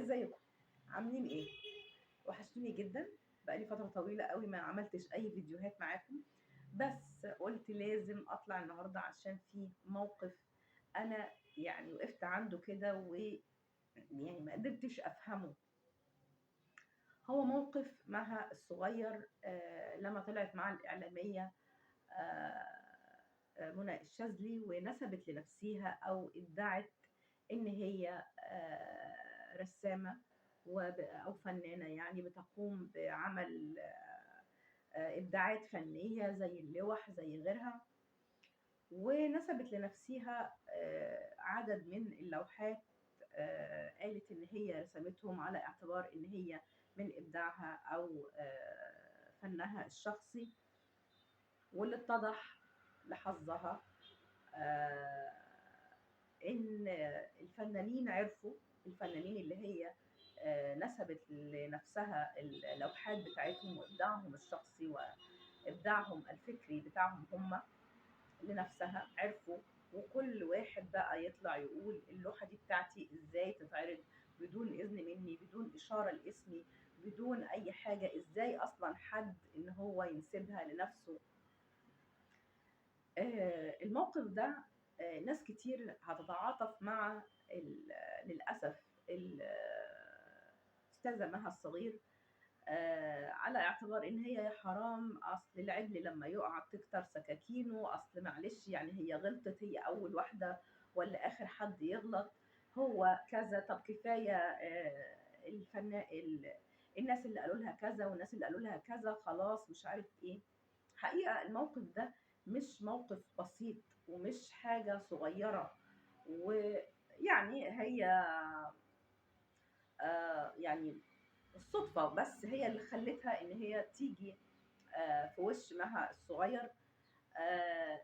ازيكم؟ عاملين ايه؟ وحشتوني جدا. بقالي فترة طويلة قوي ما عملتش اي فيديوهات معاكم، بس قلت لازم اطلع النهاردة عشان في موقف انا يعني وقفت عنده كده ويعني ما قدرتش افهمه. هو موقف مها الصغير لما طلعت مع الإعلامية منى الشاذلي ونسبت لنفسها أو ادعت إن هي رسامة أو فنانة، يعني بتقوم بعمل إبداعات فنية زي اللوح زي غيرها، ونسبت لنفسها عدد من اللوحات. قالت إن هي رسمتهم على اعتبار إن هي من إبداعها أو فنها الشخصي، واللي اتضح لحظها آه، إن الفنانين عرفوا، الفنانين اللي هي نسبت لنفسها اللوحات بتاعتهم وإبداعهم الشخصي وإبداعهم الفكري بتاعهم هم لنفسها، عرفوا. وكل واحد بقى يطلع يقول اللوحة دي بتاعتي ازاي تتعرض بدون إذن مني، بدون إشارة لاسمي، بدون أي حاجة؟ ازاي أصلا حد إن هو ينسبها لنفسه؟ الموقف ده ناس كتير هتتعاطف مع للأسف الأستاذة مها الصغير، على اعتبار إن هي يا حرام، أصل العجل لما يقع تكتر سكاكينه، أصل معلش يعني هي غلطت، هي أول واحدة ولا آخر حد يغلط؟ هو كذا، طب كفاية الناس اللي قالوا لها كذا والناس اللي قالوا لها كذا، خلاص مش عارف إيه. حقيقة الموقف ده مش موقف بسيط ومش حاجة صغيرة، ويعني هي يعني الصدفة بس هي اللي خلتها إن هي تيجي في وش مها الصغير. آه،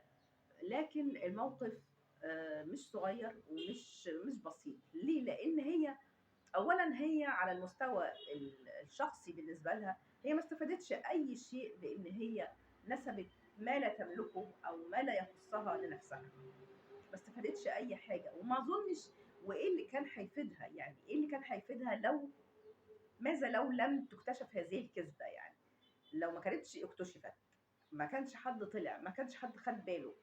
لكن الموقف مش صغير ومش بسيط. ليه؟ لأن هي أولا هي على المستوى الشخصي بالنسبة لها هي ما استفادتش أي شيء بإن هي نسبت ما لا تملكه أو ما لا يخصها لنفسها، ما استفادتش أي حاجة وما أظنش. وإيه اللي كان هيفيدها؟ يعني إيه اللي كان هيفيدها لو ماذا لو لم تكتشف هذه الكذبة؟ يعني لو ما كانتش اكتشفت، ما كانش حد طلع، ما كانش حد خد باله،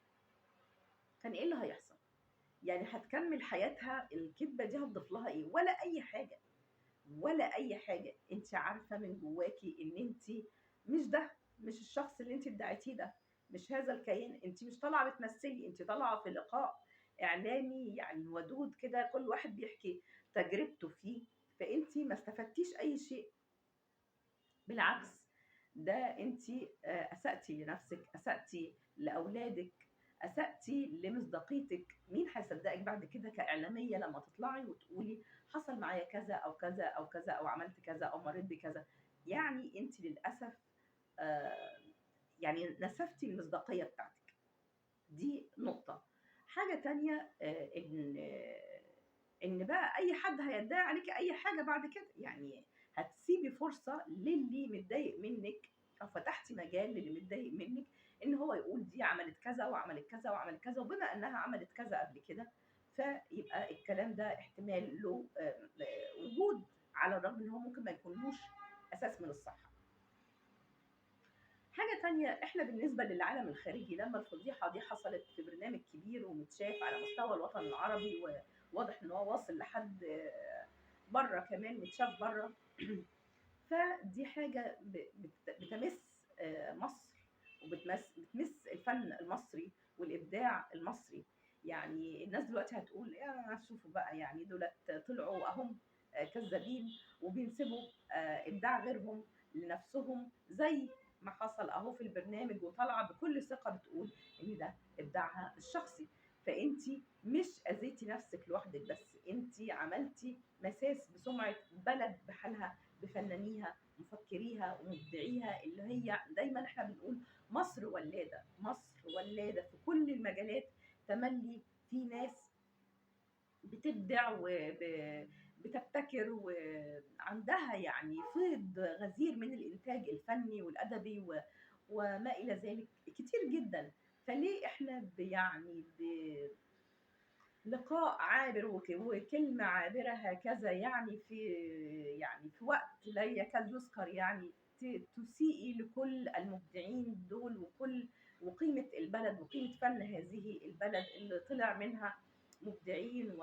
كان ايه اللي هيحصل؟ يعني هتكمل حياتها الكذبة دي هتضيف لها ايه؟ ولا اي حاجة، ولا اي حاجة. انت عارفة من جواكي ان انت مش ده، مش الشخص اللي انت ادعيتيه ده، مش هذا الكيان. انت مش طالعة بتمثلي، انت طالعة في لقاء اعلامي يعني ودود كده، كل واحد بيحكي تجربته فيه، فانت ما استفدتيش اي شيء. بالعكس، ده انت اسأتي لنفسك، اسأتي لاولادك، اسأتي لمصداقيتك. مين هيصدقك بعد كده كإعلامية لما تطلعي وتقولي حصل معايا كذا او كذا او كذا او عملت كذا او مريت بكذا؟ يعني انت للأسف آه، يعني نسفتي المصداقية بتاعتك. دي نقطة. حاجة تانية إن بقى أي حد هيدعي عليكِ أي حاجة بعد كده، يعني هتسيبي فرصة للي متضايق منِّك أو فتحتِ مجال للي متضايق منِّك إن هو يقول دي عملت كذا وعملت كذا وعملت كذا، وبما إنها عملت كذا قبل كده، فيبقى الكلام ده احتمال له وجود، على الرغم إن هو ممكن ما يكونلوش أساس من الصحة. حاجة تانية، إحنا بالنسبة للعالم الخارجي لمّا الفضيحة دي حصلت في برنامج كبير ومتشاف على مستوى الوطن العربي، وواضح إن هو واصل لحد برّه كمان، متشاف برّه. فدي حاجة بتمس مصر، بتمس الفن المصري والإبداع المصري. يعني الناس دلوقتي هتقول يا شوفوا بقى، يعني دولة طلعوا أهم كذابين وبينسبوا إبداع غيرهم لنفسهم، زي ما حصل أهو في البرنامج، وطالعة بكل ثقة بتقول إن ده إبداعها الشخصي. فأنتِ مش أذيتِ نفسِك لوحدِك بس، أنتِ عملتِ مساس بسمعة بلد بحالها، بفنانيها، مفكريها ومبدعيها، اللي هي دايمًا إحنا بنقول مصر ولّادة، مصر ولّادة في كل المجالات. تملّي في ناس بتبدع بتبتكر وعندها يعني فيض غزير من الإنتاج الفني والأدبي وما إلى ذلك كتير جدًا. فليه إحنا يعني لقاء عابر وكلمة عابرة هكذا، يعني في وقت لا يكاد يذكر، يعني تسيئي لكل المبدعين دول، وقيمة البلد وقيمة فن هذه البلد اللي طلع منها مبدعين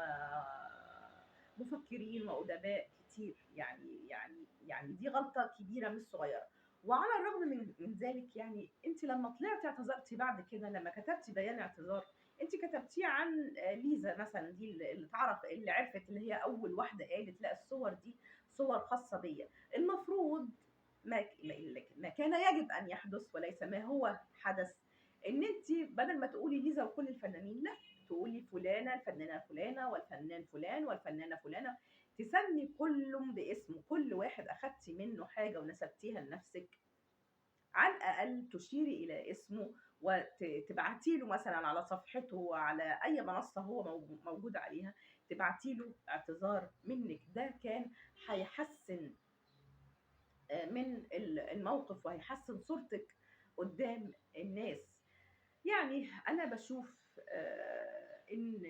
ومفكرين وأدباء كتير. يعني دي غلطة كبيرة مش صغيرة. وعلى الرغم من ذلك، يعني انت لما طلعتي اعتذرتي بعد كده، لما كتبتي بيان اعتذار، انت كتبتيه عن ليزا مثلا، دي اللي تعرف، اللي عرفت، اللي هي اول واحده قالت لا الصور دي صور خاصه بيا. المفروض ما كان يجب ان يحدث، وليس ما هو حدث، ان انت بدل ما تقولي ليزا وكل الفنانين، لا، تقولي فلانه، الفنانه فلانه، والفنان فلان، والفنانه فلانه، تسمي كلهم باسمه، كل واحد اخدتي منه حاجه ونسبتيها لنفسك، على الأقل تشيري إلى اسمه وتبعتي له مثلا على صفحته، على أي منصة هو موجود عليها، تبعتي له اعتذار منك. ده كان هيحسن من الموقف، وهيحسن صورتك قدام الناس. يعني أنا بشوف إن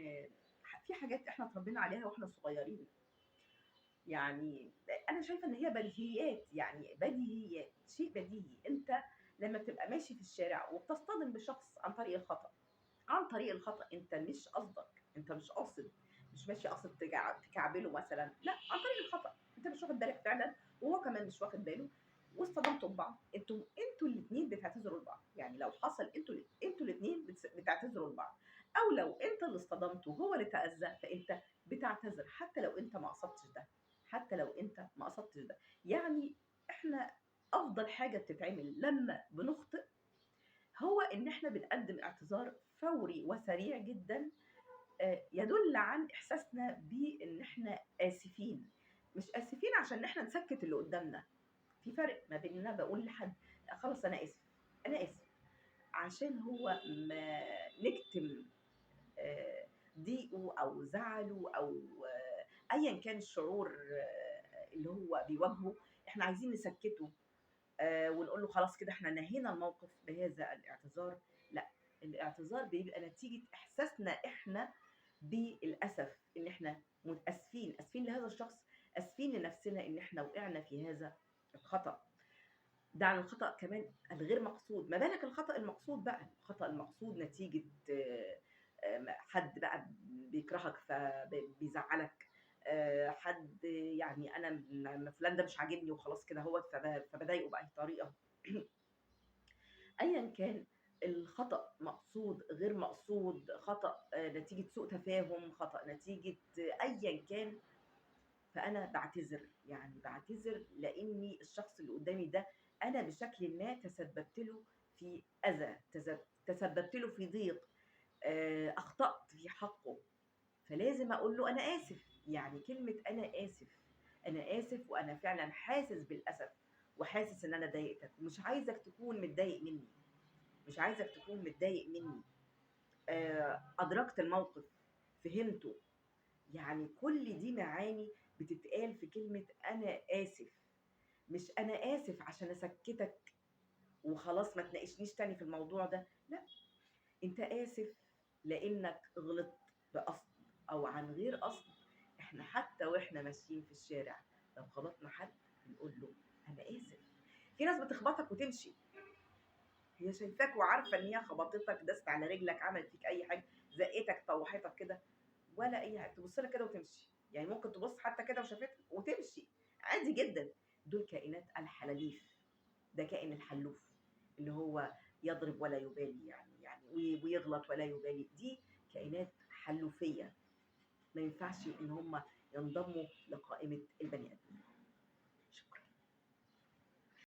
في حاجات إحنا اتربينا عليها وإحنا صغيرين، يعني انا شايفه ان هي بديهيات، يعني بديهيات، شيء بديهي. انت لما بتبقى ماشي في الشارع وبتصطدم بشخص عن طريق الخطأ، عن طريق الخطأ، انت مش قصدك، انت مش قاصد، مش ماشي قاصد تكعبله مثلا، لا، عن طريق الخطأ، انت مش واخد بالك فعلا، وهو كمان مش واخد باله، واصطدمتوا ببعض، انتوا الاثنين بتعتذروا لبعض. يعني لو حصل انتوا الاثنين بتعتذروا لبعض، او لو انت اللي اصطدمت وهو اللي تأذى، فانت بتعتذر حتى لو انت ما قصدتش ده، حتى لو انت ما قصدتش ده. يعني احنا افضل حاجه بتتعمل لما بنخطئ هو ان احنا بنقدم اعتذار فوري وسريع جدا، يدل عن احساسنا بان احنا اسفين، مش اسفين عشان احنا نسكت اللي قدامنا. في فرق ما بين ان انا بقول لحد خلاص انا اسف، انا اسف، عشان هو ما نكتم ضيقه او زعله، او ايا كان الشعور اللي هو بيواجهه، احنا عايزين نسكته ونقول له خلاص كده احنا نهينا الموقف بهذا الاعتذار. لا، الاعتذار بيبقى نتيجة احساسنا احنا بالاسف، ان احنا متاسفين، اسفين لهذا الشخص، اسفين لنفسنا ان احنا وقعنا في هذا الخطأ. ده عن الخطأ كمان الغير مقصود، ما بالك الخطأ المقصود بقى، الخطأ المقصود نتيجة حد بقى بيكرهك فبيزعلك، حد يعني انا فلان ده مش عاجبني وخلاص كده هو، فبضايقه بأي طريقة. ايا كان الخطأ، مقصود غير مقصود، خطأ نتيجة سوء تفاهم، خطأ نتيجة ايا كان، فانا بعتذر. يعني بعتذر لاني الشخص اللي قدامي ده انا بشكل ما تسببت له في اذى، تسببت له في ضيق، اخطأت في حقه، فلازم اقول له انا اسف. يعني كلمة انا اسف، انا اسف وانا فعلا حاسس بالاسف، وحاسس ان انا ضايقتك، ومش عايزك تكون متضايق مني، مش عايزك تكون متضايق مني، ادركت الموقف، فهمته. يعني كل دي معاني بتتقال في كلمة أنا آسف. مش أنا آسف عشان أسكتك وخلاص ما تناقشنيش تاني في الموضوع ده، لا، أنت آسف لأنك غلطت بقصد أو عن غير قصد. إحنا حتى وإحنا ماشيين في الشارع لو خبطنا حد بنقول له أنا آسف. في ناس بتخبطك وتمشي، هي شايفاك وعارفة إن هي خبطتك، دست على رجلك، عملت فيك أي حاجة، زقتك، طوحتك كده، ولا اي حاجه، تبص لك كده وتمشي. يعني ممكن تبص حتى كده وشافتك وتمشي عادي جدا. دول كائنات الحلاليف، ده كائن الحلوف اللي هو يضرب ولا يبالي، يعني ويغلط ولا يبالي. دي كائنات حلوفيه، ما ينفعش ان هم ينضموا لقائمه البني ادم.